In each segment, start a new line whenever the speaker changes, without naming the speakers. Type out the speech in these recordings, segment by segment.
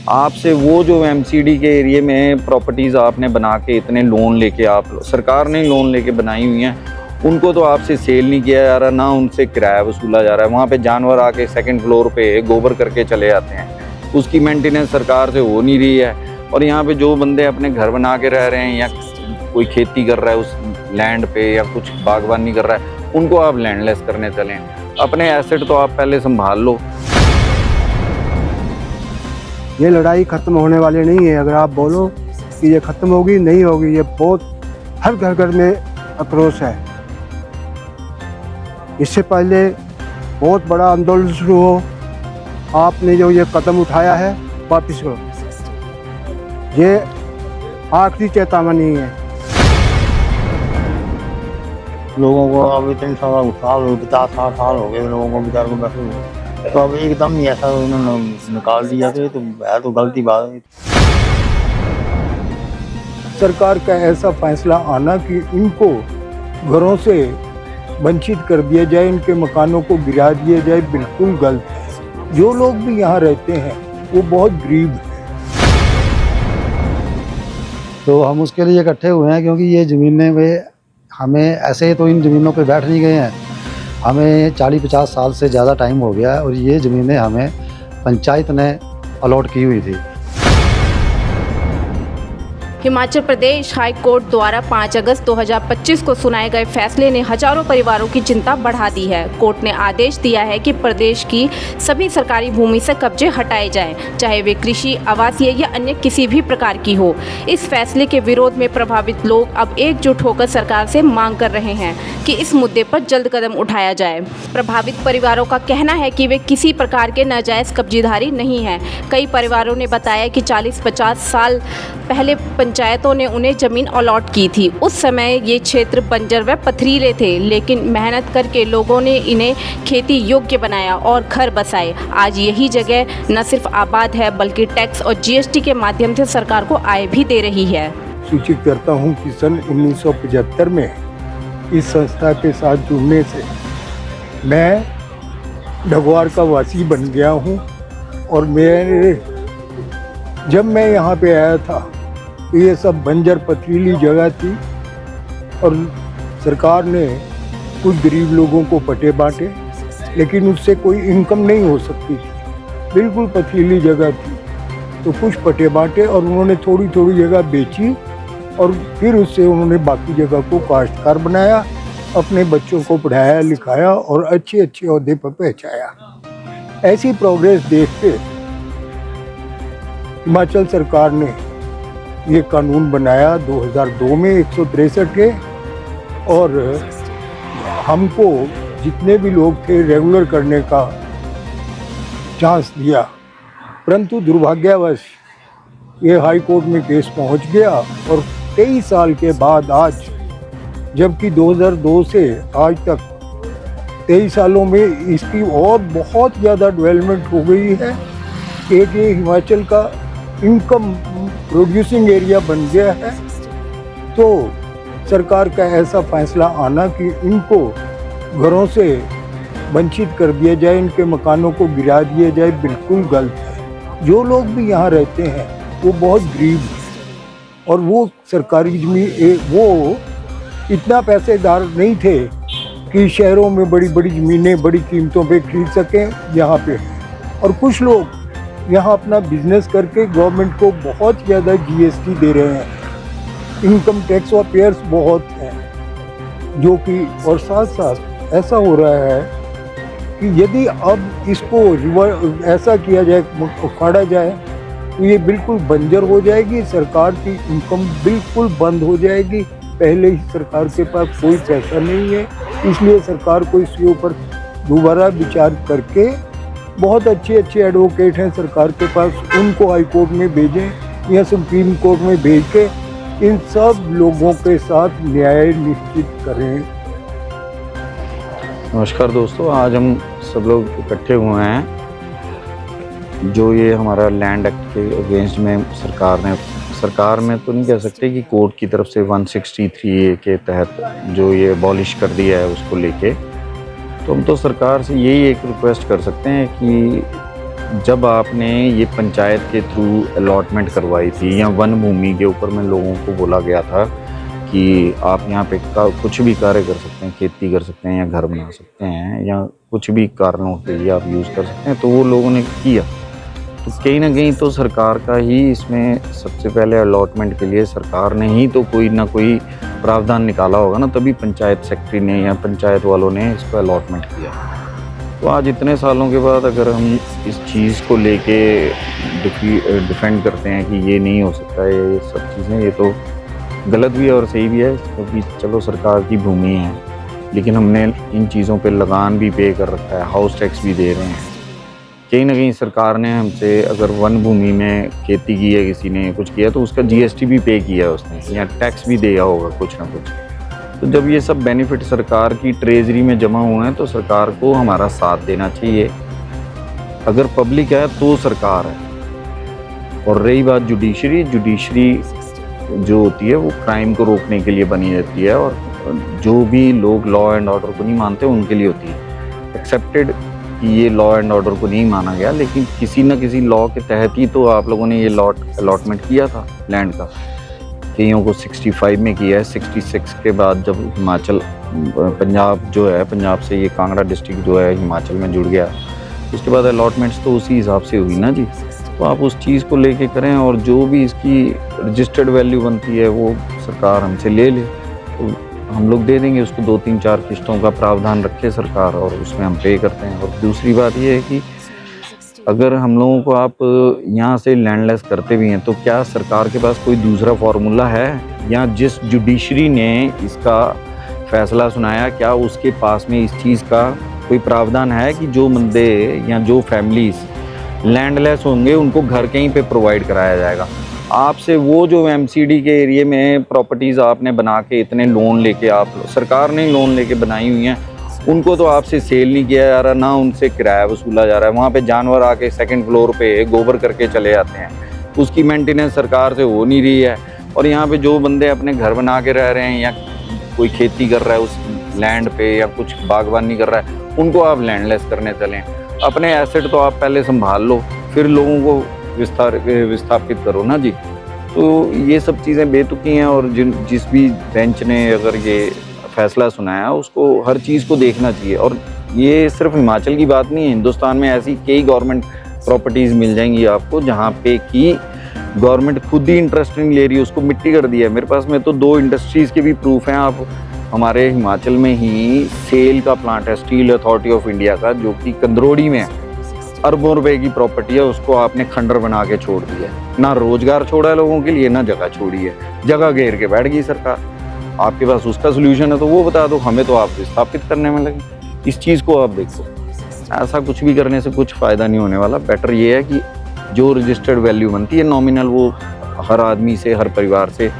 आपसे वो जो एमसीडी के एरिया में प्रॉपर्टीज़ आपने बना के इतने लोन लेके आप सरकार ने लोन लेके बनाई हुई हैं, उनको तो आपसे सेल नहीं किया जा रहा, ना उनसे किराया वसूला जा रहा है। वहाँ पे जानवर आके सेकंड फ्लोर पे गोबर करके चले जाते हैं, उसकी मेंटेनेंस सरकार से हो नहीं रही है। और यहाँ पे जो बंदे अपने घर बना के रह रहे हैं या कोई खेती कर रहा है उस लैंड पे या कुछ बागवानी कर रहा है, उनको आप लैंडलेस करने चलें। अपने एसेट तो आप पहले संभाल लो।
ये लड़ाई ख़त्म होने वाली नहीं है। अगर आप बोलो कि ये ख़त्म होगी, नहीं होगी। ये बहुत हर घर घर में आक्रोश है। इससे पहले बहुत बड़ा आंदोलन शुरू हो, आपने जो ये कदम उठाया है वापस लो। ये आखिरी चेतावनी है।
लोगों को अब इतने साल 50-60 साल हो गए लोगों को बेचारों को बैठे हुए, तो अब एकदम ही ऐसा उन्होंने निकाल दिया कि तो है तो गलती बात है।
सरकार का ऐसा फैसला आना कि इनको घरों से वंचित कर दिया जाए, इनके मकानों को गिरा दिया जाए, बिल्कुल गलत है। जो लोग भी यहाँ रहते हैं वो बहुत गरीब हैं।
तो हम उसके लिए इकट्ठे हुए हैं क्योंकि ये ज़मीनें वे हमें ऐसे तो इन ज़मीनों पे बैठ नहीं गए हैं। हमें 40-50 साल से ज़्यादा टाइम हो गया है और ये ज़मीनें हमें पंचायत ने अलॉट की हुई थी।
हिमाचल प्रदेश हाई कोर्ट द्वारा 5 अगस्त 2025 को सुनाए गए फैसले ने हजारों परिवारों की चिंता बढ़ा दी है। कोर्ट ने आदेश दिया है कि प्रदेश की सभी सरकारी भूमि से कब्जे हटाए जाएं, चाहे वे कृषि, आवासीय या अन्य किसी भी प्रकार की हो। इस फैसले के विरोध में प्रभावित लोग अब एकजुट होकर सरकार से मांग कर रहे हैं कि इस मुद्दे पर जल्द कदम उठाया जाए। प्रभावित परिवारों का कहना है कि वे किसी प्रकार के नाजायज कब्जेदारी नहीं हैं। कई परिवारों ने बताया कि 40-50 साल पहले पंचायतों ने उन्हें ज़मीन अलॉट की थी। उस समय ये क्षेत्र बंजर व पथरीले थे, लेकिन मेहनत करके लोगों ने इन्हें खेती योग्य बनाया और घर बसाए। आज यही जगह न सिर्फ आबाद है बल्कि टैक्स और जीएसटी के माध्यम से सरकार को आय भी दे रही है।
सूचित करता हूँ कि सन 1975 में इस संस्था के साथ जुड़ने से मैं ढगवार का वासी बन गया हूँ। और जब मैं यहाँ पे आया था तो ये सब बंजर पथरीली जगह थी और सरकार ने कुछ गरीब लोगों को पट्टे बांटे, लेकिन उससे कोई इनकम नहीं हो सकती थी। बिल्कुल पथरीली जगह थी, तो कुछ पट्टे बांटे और उन्होंने थोड़ी थोड़ी जगह बेची और फिर उससे उन्होंने बाकी जगह को काश्तकार बनाया, अपने बच्चों को पढ़ाया लिखाया और अच्छे अच्छे ओहदे पर पहुँचाया। ऐसी प्रोग्रेस देख के हिमाचल सरकार ने ये कानून बनाया 2002 में 163 के, और हमको जितने भी लोग थे रेगुलर करने का चांस दिया। परंतु दुर्भाग्यवश ये हाई कोर्ट में केस पहुंच गया और 23 साल के बाद आज, जबकि 2002 से आज तक 23 सालों में इसकी और बहुत ज़्यादा डेवलपमेंट हो गई है। एक ये हिमाचल का इनकम प्रोड्यूसिंग एरिया बन गया है। तो सरकार का ऐसा फैसला आना कि इनको घरों से वंचित कर दिया जाए, इनके मकानों को गिरा दिया जाए, बिल्कुल गलत है। जो लोग भी यहाँ रहते हैं वो बहुत गरीब हैं और वो सरकारी ज़मीन वो इतना पैसेदार नहीं थे कि शहरों में बड़ी बड़ी ज़मीनें बड़ी कीमतों पे खरीद सकें यहाँ पे। और कुछ लोग यहाँ अपना बिजनेस करके गवर्नमेंट को बहुत ज़्यादा जीएसटी दे रहे हैं। इनकम टैक्स और पेयर्स बहुत हैं जो कि, और साथ साथ ऐसा हो रहा है कि यदि अब इसको ऐसा किया जाए, उखाड़ा जाए, तो ये बिल्कुल बंजर हो जाएगी। सरकार की इनकम बिल्कुल बंद हो जाएगी। पहले ही सरकार के पास कोई पैसा नहीं है, इसलिए सरकार को इसके ऊपर दोबारा विचार करके, बहुत अच्छे अच्छे एडवोकेट हैं सरकार के पास, उनको हाई कोर्ट में भेजें या सुप्रीम कोर्ट में भेज के इन सब लोगों के साथ न्याय निश्चित करें।
नमस्कार दोस्तों, आज हम सब लोग इकट्ठे हुए हैं जो ये हमारा लैंड एक्ट के अगेंस्ट में सरकार में तो नहीं कह सकते कि कोर्ट की तरफ से 163A के तहत जो ये अबॉलिश कर दिया है उसको लेके, तो हम तो सरकार से यही एक रिक्वेस्ट कर सकते हैं कि जब आपने ये पंचायत के थ्रू अलॉटमेंट करवाई थी या वन भूमि के ऊपर में लोगों को बोला गया था कि आप यहाँ पे कुछ भी कार्य कर सकते हैं, खेती कर सकते हैं या घर बना सकते हैं या कुछ भी कारणों के लिए आप यूज़ कर सकते हैं, तो वो लोगों ने किया। तो कहीं ना कहीं तो सरकार का ही इसमें सबसे पहले अलॉटमेंट के लिए सरकार ने ही तो कोई ना कोई प्रावधान निकाला होगा ना, तभी पंचायत सेक्रेटरी ने या पंचायत वालों ने इसको अलॉटमेंट किया। तो आज इतने सालों के बाद अगर हम इस चीज़ को लेके डिफेंड करते हैं कि ये नहीं हो सकता है, ये सब चीज़ें, ये तो गलत भी है और सही भी है, क्योंकि चलो सरकार की भूमि है, लेकिन हमने इन चीज़ों पे लगान भी पे कर रखा है, हाउस टैक्स भी दे रहे हैं। कहीं ना कहीं सरकार ने हमसे अगर वन भूमि में खेती की है, किसी ने कुछ किया, तो उसका GST भी पे किया है उसने, या टैक्स भी दिया होगा कुछ ना कुछ। तो जब ये सब बेनिफिट सरकार की ट्रेजरी में जमा हुए हैं तो सरकार को हमारा साथ देना चाहिए। अगर पब्लिक है तो सरकार है। और रही बात जुडिशरी जो होती है वो क्राइम को रोकने के लिए बनी रहती है, और जो भी लोग लॉ एंड ऑर्डर को नहीं मानते उनके लिए होती है। एक्सेप्टेड कि ये लॉ एंड ऑर्डर को नहीं माना गया, लेकिन किसी न किसी लॉ के तहत ही तो आप लोगों ने ये अलॉटमेंट किया था लैंड का। कईयों को 65 में किया है, 66 के बाद जब हिमाचल पंजाब जो है, पंजाब से ये कांगड़ा डिस्ट्रिक्ट जो है हिमाचल में जुड़ गया, उसके बाद अलॉटमेंट्स तो उसी हिसाब से हुई ना जी। तो आप उस चीज़ को लेके करें, और जो भी इसकी रजिस्टर्ड वैल्यू बनती है वो सरकार हमसे ले ले, तो हम लोग दे देंगे उसको। 2-3-4 किस्तों का प्रावधान रखे सरकार, और उसमें हम पे करते हैं। और दूसरी बात ये है कि अगर हम लोगों को आप यहाँ से लैंडलेस करते भी हैं, तो क्या सरकार के पास कोई दूसरा फार्मूला है, या जिस जुडिशरी ने इसका फैसला सुनाया क्या उसके पास में इस चीज़ का कोई प्रावधान है कि जो बंदे या जो फैमिलीज लैंडलेस होंगे उनको घर कहीं पे प्रोवाइड कराया जाएगा। आपसे वो जो MCD के एरिया में प्रॉपर्टीज़ आपने बना के इतने लोन लेके, आप सरकार ने लोन लेके बनाई हुई हैं, उनको तो आपसे सेल नहीं किया जा रहा, ना उनसे किराया वसूला जा रहा है। वहाँ पे जानवर आके 2nd फ्लोर पे गोबर करके चले जाते हैं, उसकी मेंटेनेंस सरकार से हो नहीं रही है। और यहाँ पे जो बंदे अपने घर बना के रह रहे हैं या कोई खेती कर रहा है उस लैंड पे या कुछ बागवानी कर रहा है, उनको आप लैंडलेस करने चलें। अपने एसेट तो आप पहले संभाल लो, फिर लोगों को विस्थापित करो ना जी। तो ये सब चीज़ें बेतुकी हैं, और जिस भी बेंच ने अगर ये फैसला सुनाया उसको हर चीज़ को देखना चाहिए। और ये सिर्फ हिमाचल की बात नहीं है, हिंदुस्तान में ऐसी कई गवर्नमेंट प्रॉपर्टीज़ मिल जाएंगी आपको जहाँ पे कि गवर्नमेंट खुद ही इंटरेस्ट नहीं ले रही, उसको मिट्टी कर दिया है। मेरे पास में तो 2 इंडस्ट्रीज़ के भी प्रूफ हैं। आप हमारे हिमाचल में ही सेल का प्लांट है स्टील अथॉरिटी ऑफ इंडिया का, जो कि कंदरोड़ी में है, अरबों रुपए की प्रॉपर्टी है, उसको आपने खंडर बना के छोड़ दिया है। ना रोजगार छोड़ा है लोगों के लिए, ना जगह छोड़ी है, जगह घेर के बैठ गई सरकार। आपके पास उसका सोल्यूशन है तो वो बता दो, हमें तो आप विस्थापित करने में लगे। इस चीज़ को आप देखो, ऐसा कुछ भी करने से कुछ फ़ायदा नहीं होने वाला। बेटर ये है कि जो रजिस्टर्ड वैल्यू बनती है नॉमिनल, वो हर आदमी से, हर परिवार से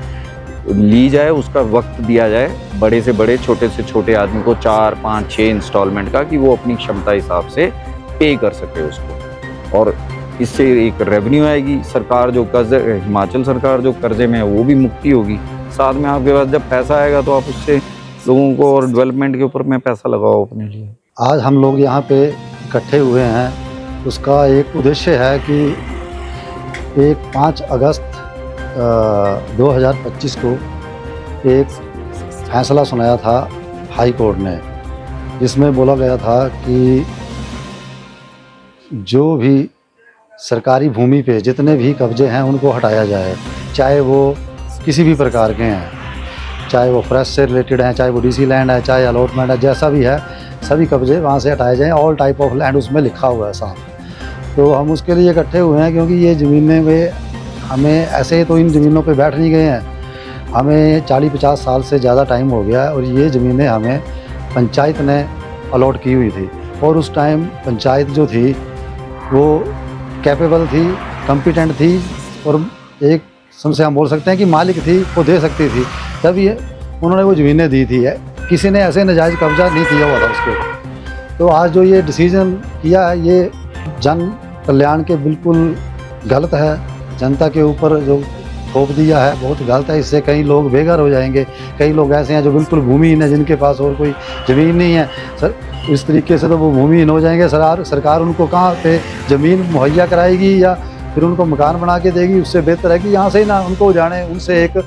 ली जाए, उसका वक्त दिया जाए, बड़े से बड़े छोटे से छोटे आदमी को 4, 5, 6 इंस्टॉलमेंट का, कि वो अपनी क्षमता हिसाब से पे कर सके उसको। और इससे एक रेवेन्यू आएगी, सरकार जो कर्ज, हिमाचल सरकार जो कर्जे में है वो भी मुक्ति होगी। साथ में आपके पास जब पैसा आएगा तो आप उससे लोगों को और डेवलपमेंट के ऊपर में पैसा लगाओ अपने लिए।
आज हम लोग यहाँ पे इकट्ठे हुए हैं, उसका एक उद्देश्य है कि एक 5 अगस्त 2025 को एक फैसला सुनाया था हाई कोर्ट ने, जिसमें बोला गया था कि जो भी सरकारी भूमि पे जितने भी कब्जे हैं उनको हटाया जाए, चाहे वो किसी भी प्रकार के हैं, चाहे वो फ्रेश से रिलेटेड हैं, चाहे वो DC लैंड है, चाहे अलॉटमेंट है, जैसा भी है, सभी कब्जे वहाँ से हटाए जाएं। ऑल टाइप ऑफ लैंड उसमें लिखा हुआ है साफ। तो हम उसके लिए इकट्ठे हुए हैं, क्योंकि ये ज़मीनें वे हमें ऐसे तो इन ज़मीनों पे बैठ नहीं गए हैं, हमें 40-50 साल से ज़्यादा टाइम हो गया है, और ये ज़मीनें हमें पंचायत ने अलॉट की हुई थी। और उस टाइम पंचायत जो थी वो कैपेबल थी, कॉम्पिटेंट थी, और एक समझे हम बोल सकते हैं कि मालिक थी, वो दे सकती थी, तब ये उन्होंने वो ज़मीनें दी थी। किसी ने ऐसे नाजायज़ कब्जा नहीं किया हुआ था उसके ऊपर। तो आज जो ये डिसीज़न किया है, ये जन कल्याण के बिल्कुल गलत है। जनता के ऊपर जो थोप दिया है, बहुत गलत है। इससे कई लोग बेघर हो जाएंगे, कई लोग ऐसे हैं जो बिल्कुल भूमिहीन है, जिनके पास और कोई ज़मीन नहीं है सर। इस तरीके से तो वो भूमिहीन हो जाएंगे। सरकार उनको कहाँ पे ज़मीन मुहैया कराएगी या फिर उनको मकान बना के देगी। उससे बेहतर है कि यहाँ से ही ना उनको जाने, उनसे एक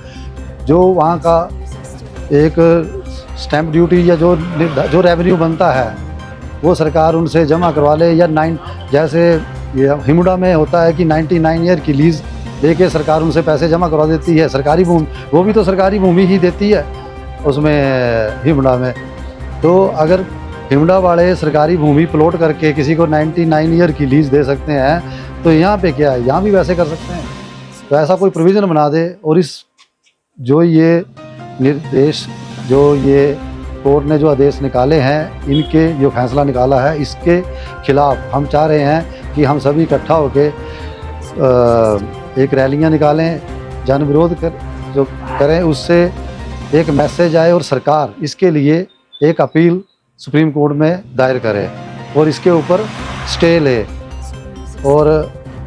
जो वहाँ का एक स्टैंप ड्यूटी या जो रेवेन्यू बनता है वो सरकार उनसे जमा करवा ले, या जैसे ये हिमुडा में होता है कि 99 ईयर की लीज़ देके सरकार उनसे पैसे जमा करवा देती है। सरकारी भूमि, वो भी तो सरकारी भूमि ही देती है उसमें हिमुडा में। तो अगर हिमुडा वाले सरकारी भूमि प्लॉट करके किसी को 99 ईयर की लीज़ दे सकते हैं, तो यहाँ पे क्या है, यहाँ भी वैसे कर सकते हैं। तो ऐसा कोई प्रोविज़न बना दे। और इस जो ये निर्देश, जो ये कोर्ट ने जो आदेश निकाले हैं, इनके जो फैसला निकाला है, इसके खिलाफ हम चाह रहे हैं कि हम सभी इकट्ठा होकर एक रैलियां निकालें, जन विरोध जो करें, उससे एक मैसेज आए और सरकार इसके लिए एक अपील सुप्रीम कोर्ट में दायर करे और इसके ऊपर स्टे ले और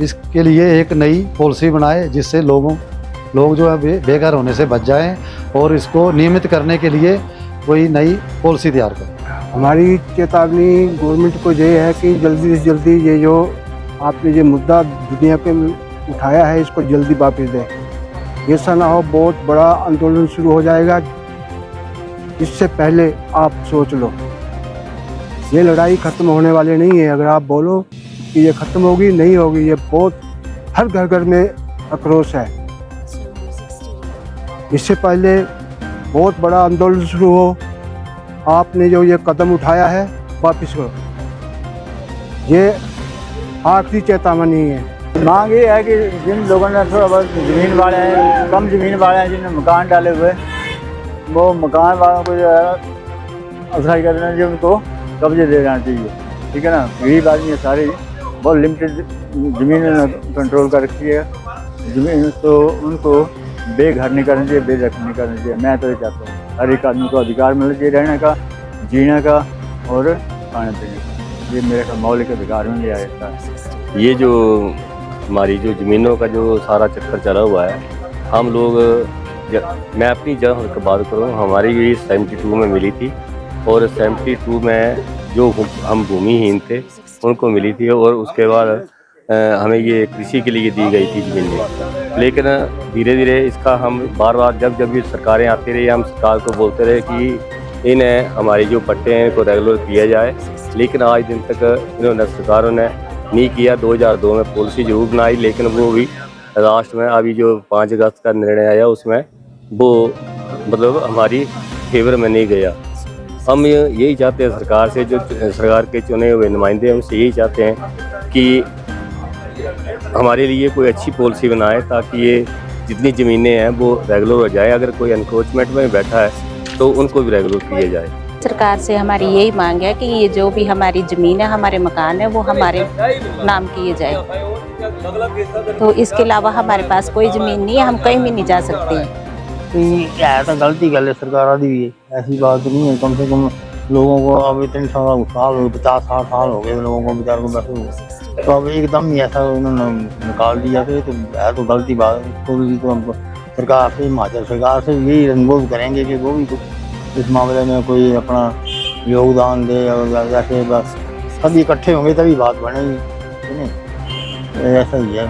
इसके लिए एक नई पॉलिसी बनाए, जिससे लोग जो है बेघर होने से बच जाएं और इसको नियमित करने के लिए कोई नई पॉलिसी तैयार करें।
हमारी चेतावनी गवर्नमेंट को ये है कि जल्दी से जल्दी ये जो आपने ये मुद्दा दुनिया पे उठाया है, इसको जल्दी वापस दें। ऐसा ना हो बहुत बड़ा आंदोलन शुरू हो जाएगा। इससे पहले आप सोच लो, ये लड़ाई ख़त्म होने वाली नहीं है। अगर आप बोलो कि ये ख़त्म होगी, नहीं होगी, ये बहुत हर घर घर में आक्रोश है। इससे पहले बहुत बड़ा आंदोलन शुरू हो, आपने जो ये कदम उठाया है वापस करो। ये आखिरी चेतावनी है।
मांग ये है कि जिन लोगों ने थोड़ा बहुत ज़मीन वाले हैं, कम ज़मीन वाले हैं, जिन्होंने मकान डाले हुए, वो मकान वालों को जो है असाई कर देना चाहिए, उनको कब्जे दे देना चाहिए। ठीक है ना। गरीब आदमी है सारे, बहुत लिमिटेड ज़मीन कंट्रोल कर रखी है ज़मीन, तो उनको बेघर नहीं करना चाहिए, बेदखल नहीं करना चाहिए। मैं तो ये चाहता हूँ हर एक आदमी को अधिकार मिलना चाहिए रहने का, जीने का और खाने पीने का। ये मेरे का मौलिक अधिकार में लिया जाता है।
ये जो हमारी जो ज़मीनों का जो सारा चक्कर चला हुआ है, हम लोग मैं अपनी जगह की बात करूँ, हमारी ये 72 में मिली थी और 72 में जो हम भूमिहीन थे उनको मिली थी और उसके बाद हमें ये कृषि के लिए दी गई थी ज़मीनें। लेकिन धीरे धीरे इसका हम बार बार जब ये सरकारें आती रही, हम सरकार को बोलते रहे कि इन्हें हमारी जो पट्टे हैं इनको रेगुलर किया जाए, लेकिन आज दिन तक इन्होंने सरकारों ने नहीं किया। 2002 में पॉलिसी जरूर बनाई, लेकिन वो भी लास्ट में अभी जो 5 अगस्त का निर्णय आया उसमें वो मतलब हमारी फेवर में नहीं गया। हम यही चाहते हैं सरकार से, जो सरकार के चुने हुए नुमाइंदे हैं उनसे यही चाहते हैं कि हमारे लिए कोई अच्छी पॉलिसी बनाए, ताकि ये जितनी ज़मीनें हैं वो रेगुलर हो जाए। अगर कोई एनक्रोचमेंट में बैठा है तो उनको भी रेगुलर किया जाए।
सरकार से हमारी यही मांग है कि ये जो भी हमारी ज़मीन है, हमारे मकान है, वो हमारे नाम किए जाए। तो इसके अलावा हमारे पास कोई ज़मीन नहीं है, हम कहीं भी नहीं जा सकते हैं।
है तो गलती कर ले सरकार दी भी, ऐसी बात नहीं है। कम से कम लोगों को अब इतने साल 50-60 साल हो गए लोगों को बेचारों को बैठे हुए, तो अब एकदम ही ऐसा उन्होंने निकाल दिया। तो है तो गलती बात। तो हम सरकार से, हिमाचल सरकार से यही अनुरोध करेंगे कि वो भी कुछ इस मामले में कोई अपना योगदान दे। और वैसे बस सभी इकट्ठे होंगे तभी बात बनेगी, नहीं ऐसा ही है।